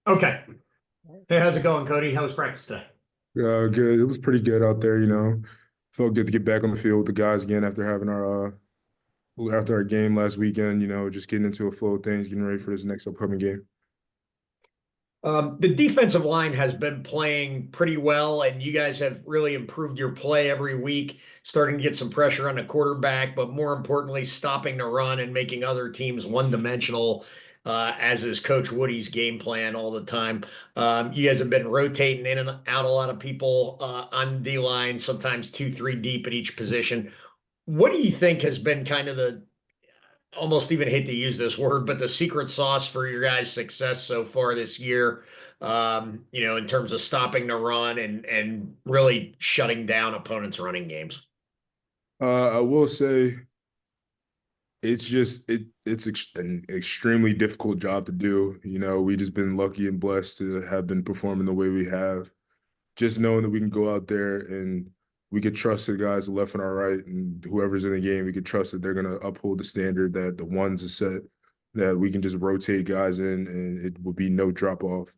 Okay. Hey, how's it going, Kody? How was practice today? Good. It was pretty good out there, you know. Felt good to get back on the field with the guys again after having our game last weekend, just getting into a flow of things, getting ready for this next upcoming game. The defensive line has been playing pretty well, and you guys have really improved your play every week, starting to get some pressure on the quarterback, but more importantly, stopping the run and making other teams one-dimensional, as is Coach Woody's game plan all the time. You guys have been rotating in and out a lot of people on D line, sometimes two, three deep at each position. What do you think has been kind of the almost even hate to use this word, but the secret sauce for your guys' success so far this year, in terms of stopping the run and really shutting down opponents' running games? I will say it's an extremely difficult job to do. We just been lucky and blessed to have been performing the way we have. Just knowing that we can go out there and we could trust the guys left and our right and whoever's in the game, we could trust that they're going to uphold the standard that the ones are set, that we can just rotate guys in and it will be no drop off.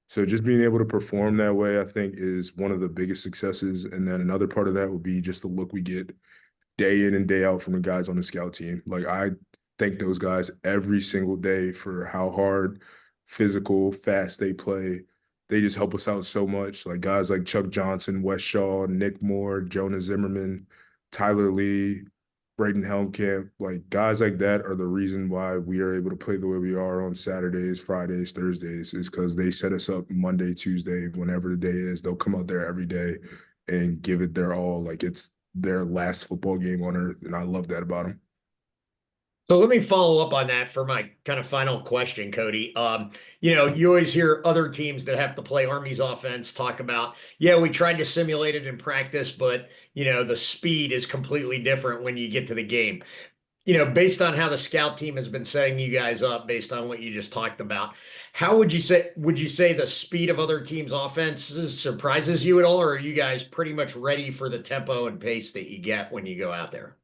So just being able to perform that way, I think, is one of the biggest successes. And then another part of that would be just the look we get day in and day out from the guys on the scout team. Like I thank those guys every single day for how hard, physical, fast they play. They just help us out so much. Like guys like Chuck Johnson, Wes Shaw, Nick Moore, Jonah Zimmerman, Tyler Lee, Braden Helmkamp, like guys like that are the reason why we are able to play the way we are on Saturdays, Fridays, Thursdays, is because they set us up Monday, Tuesday, whenever the day is. They'll come out there every day and give it their all. Like it's their last football game on earth, and I love that about them. So let me follow up on that for my kind of final question, Kody. You always hear other teams that have to play Army's offense talk about, yeah, we tried to simulate it in practice, but the speed is completely different when you get to the game. Based on how the scout team has been setting you guys up, based on what you just talked about, how would you say the speed of other teams' offenses surprises you at all, or are you guys pretty much ready for the tempo and pace that you get when you go out there?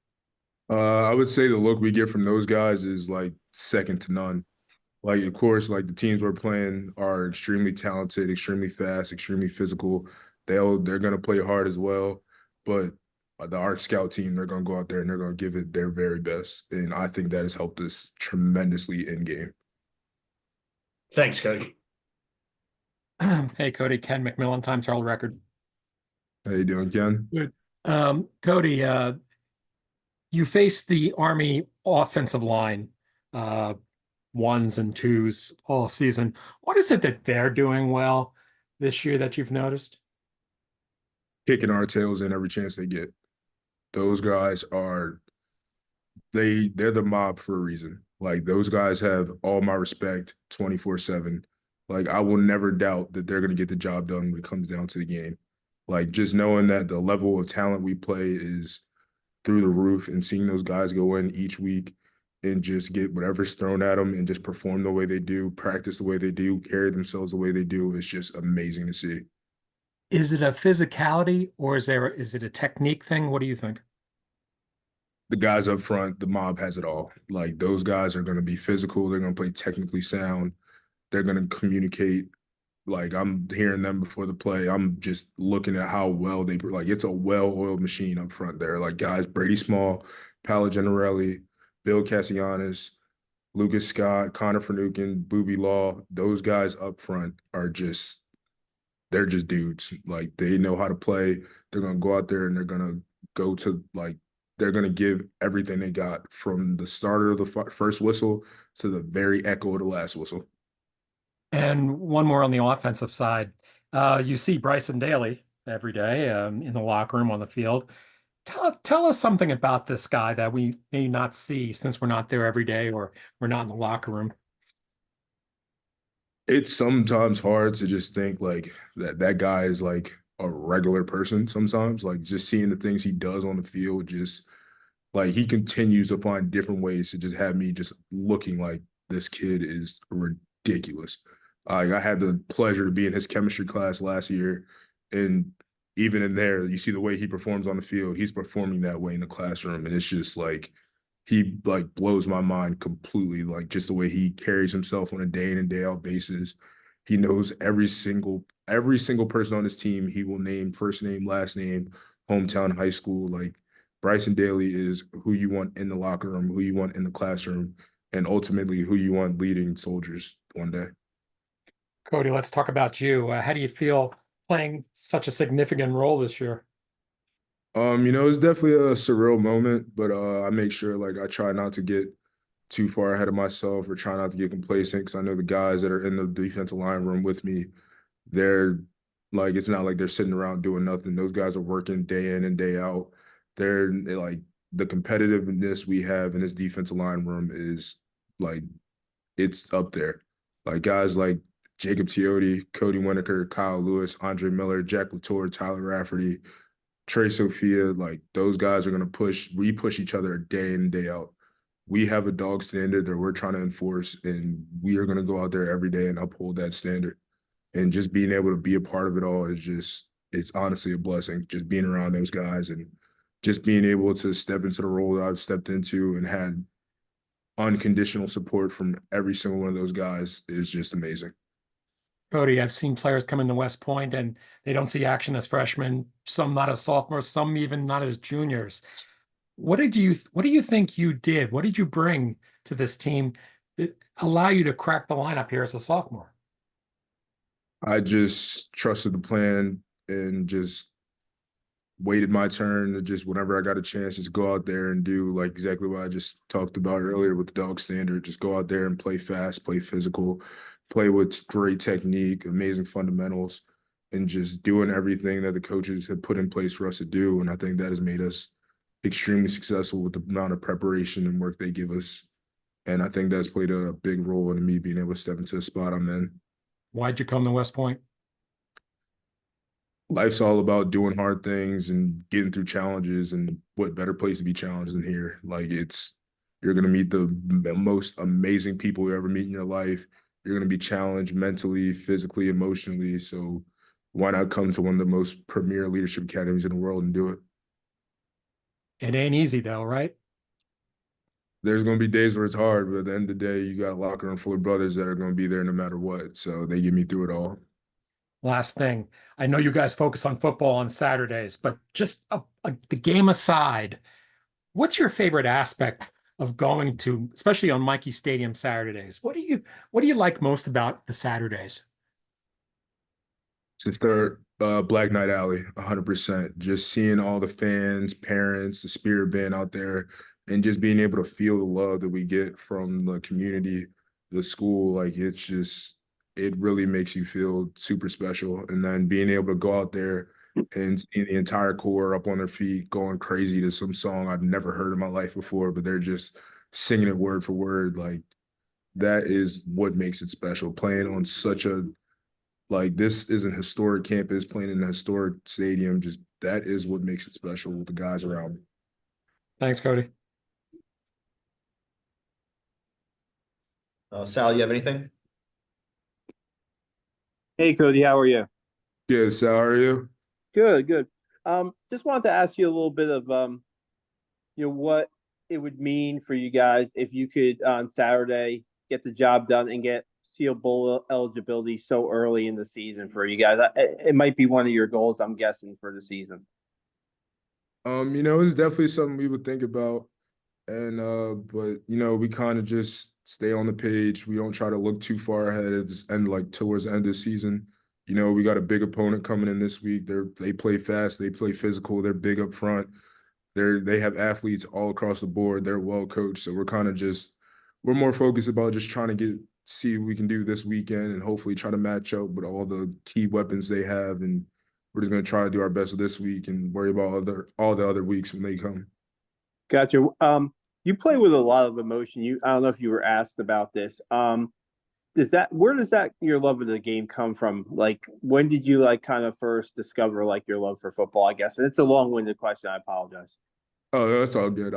I would say the look we get from those guys is like second to none. Like, of course, like the teams we're playing are extremely talented, extremely fast, extremely physical. They're gonna play hard as well, but the art scout team, they're gonna go out there and they're gonna give it their very best, and I think that has helped us tremendously in game. Thanks, Cody. Hey, Cody, Ken McMillan, Times Herald Record. How you doing, Ken? Good. Cody, you faced the Army offensive line, uh, ones and twos all season. What is it that they're doing well this year that you've noticed? Kicking our tails in every chance they get. Those guys are they're the mob for a reason. Like those guys have all my respect 24/7. Like I will never doubt that they're gonna get the job done when it comes down to the game. Like just knowing that the level of talent we play is through the roof and seeing those guys go in each week and just get whatever's thrown at them and just perform the way they do, practice the way they do, carry themselves the way they do is just amazing to see. Is it a physicality or is it a technique thing? What do you think? The guys up front, the mob has it all. Like those guys are going to be physical. They're going to play technically sound. They're going to communicate. Like I'm hearing them before the play. I'm just looking at how well they like. It's a well-oiled machine up front there. Like guys, Brady Small, Paolo Generelli, Bill Cassianis, Lucas Scott, Connor Finucane, Booby Law. Those guys up front are just they're just dudes. Like they know how to play. They're gonna go out there and they're gonna go to like they're gonna give everything they got from the starter of the first whistle to the very echo of the last whistle. And one more on the offensive side. You see Bryson Daly every day in the locker room on the field. Tell us something about this guy that we may not see since we're not there every day or we're not in the locker room. It's sometimes hard to just think like that guy is like a regular person sometimes. Like just seeing the things he does on the field, just like he continues to find different ways to just have me just looking like this kid is ridiculous. I had the pleasure to be in his chemistry class last year, and even in there, you see the way he performs on the field. He's performing that way in the classroom, and it's just like he like blows my mind completely. Like just the way he carries himself on a day in and day out basis. He knows every single person on his team. He will name first name, last name, hometown, high school. Like Bryson Daly is who you want in the locker room, who you want in the classroom, and ultimately who you want leading soldiers one day. Kody, let's talk about you. How do you feel playing such a significant role this year? It's definitely a surreal moment, but I make sure like I try not to get too far ahead of myself or try not to get complacent because I know the guys that are in the defensive line room with me, they're like it's not like they're sitting around doing nothing. Those guys are working day in and day out. They're like the competitiveness we have in this defensive line room is like it's up there. Like guys like Jacob Teote, Cody Winokur, Kyle Lewis, Andre Miller, Jack Latour, Tyler Rafferty, Trey Sophia, like those guys are gonna we push each other day in and day out. We have a dog standard that we're trying to enforce, and we are gonna go out there every day and uphold that standard. And just being able to be a part of it all is it's honestly a blessing. Just being around those guys and just being able to step into the role that I've stepped into and had unconditional support from every single one of those guys is just amazing. Kody, I've seen players come into West Point and they don't see action as freshmen, some not as sophomores, some even not as juniors. What do you think you did? What did you bring to this team that allow you to crack the lineup here as a sophomore? I just trusted the plan and just waited my turn to just whenever I got a chance, just go out there and do like exactly what I just talked about earlier with the dog standard. Just go out there and play fast, play physical, play with great technique, amazing fundamentals, and just doing everything that the coaches have put in place for us to do. And I think that has made us extremely successful with the amount of preparation and work they give us. And I think that's played a big role in me being able to step into the spot I'm in. Why'd you come to West Point? Life's all about doing hard things and getting through challenges, and what better place to be challenged than here? Like you're gonna meet the most amazing people you ever meet in your life. You're gonna be challenged mentally, physically, emotionally. So why not come to one of the most premier leadership academies in the world and do it? It ain't easy though, right? There's gonna be days where it's hard, but at the end of the day, you got a locker room full of brothers that are gonna be there no matter what. So they get me through it all. Last thing, I know you guys focus on football on Saturdays, but just the game aside, what's your favorite aspect of going to, especially on Mikey Stadium Saturdays? What do you like most about the Saturdays? Sister, Black Knight Alley, 100%. Just seeing all the fans, parents, the spirit band out there, and just being able to feel the love that we get from the community, the school, like it really makes you feel super special. And then being able to go out there and see the entire core up on their feet, going crazy to some song I've never heard in my life before, but they're just singing it word for word. Like that is what makes it special. Playing on such a like this is an historic campus playing in a historic stadium. Just that is what makes it special with the guys around me. Thanks, Kody. Sal, you have anything? Hey Cody, how are you? Yeah, Sal, how are you? Good, good. Just wanted to ask you a little bit of what it would mean for you guys if you could on Saturday get the job done and get Seal Bowl eligibility so early in the season for you guys. It might be one of your goals, I'm guessing, for the season. It's definitely something we would think about. And but we kind of just stay on the page. We don't try to look too far ahead at this end, like towards the end of the season. We got a big opponent coming in this week. They play fast, they play physical, they're big up front. They have athletes all across the board. They're well coached. So we're more focused about just trying to see what we can do this weekend and hopefully try to match up with all the key weapons they have. And we're just gonna try to do our best this week and worry about all the other weeks when they come. Gotcha. You play with a lot of emotion. I don't know if you were asked about this. Where does that your love of the game come from? Like, when did you like kind of first discover like your love for football, I guess? And it's a long-winded question. I apologize. Oh, that's all good.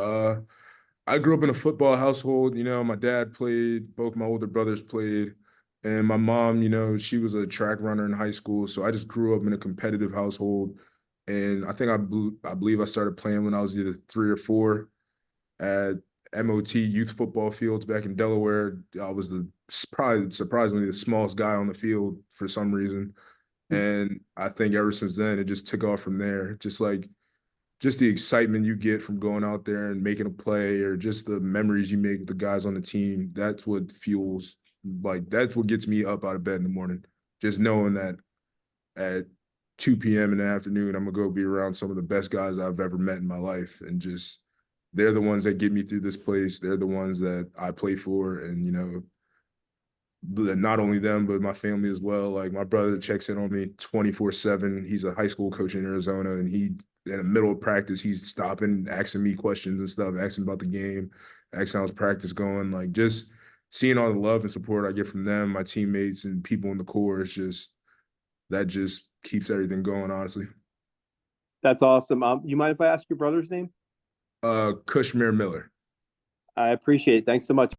I grew up in a football household. My dad played, both my older brothers played, and my mom, she was a track runner in high school. So I just grew up in a competitive household. And I think I believe I started playing when I was either 3 or 4. At MOT youth football fields back in Delaware. I was probably surprisingly the smallest guy on the field for some reason. And I think ever since then, it just took off from there. Just the excitement you get from going out there and making a play, or just the memories you make with the guys on the team. That's what fuels, that's what gets me up out of bed in the morning. Just knowing that at 2 p.m. in the afternoon, I'm gonna go be around some of the best guys I've ever met in my life, and just they're the ones that get me through this place. They're the ones that I play for, and not only them, but my family as well. Like, my brother checks in on me 24/7. He's a high school coach in Arizona, and in the middle of practice, he's stopping, asking me questions and stuff, asking about the game, asking how's practice going. Like, just seeing all the love and support I get from them, my teammates, and people in the Corps is that just keeps everything going, honestly. That's awesome. You mind if I ask your brother's name? Kushmir Miller. I appreciate it. Thanks so much.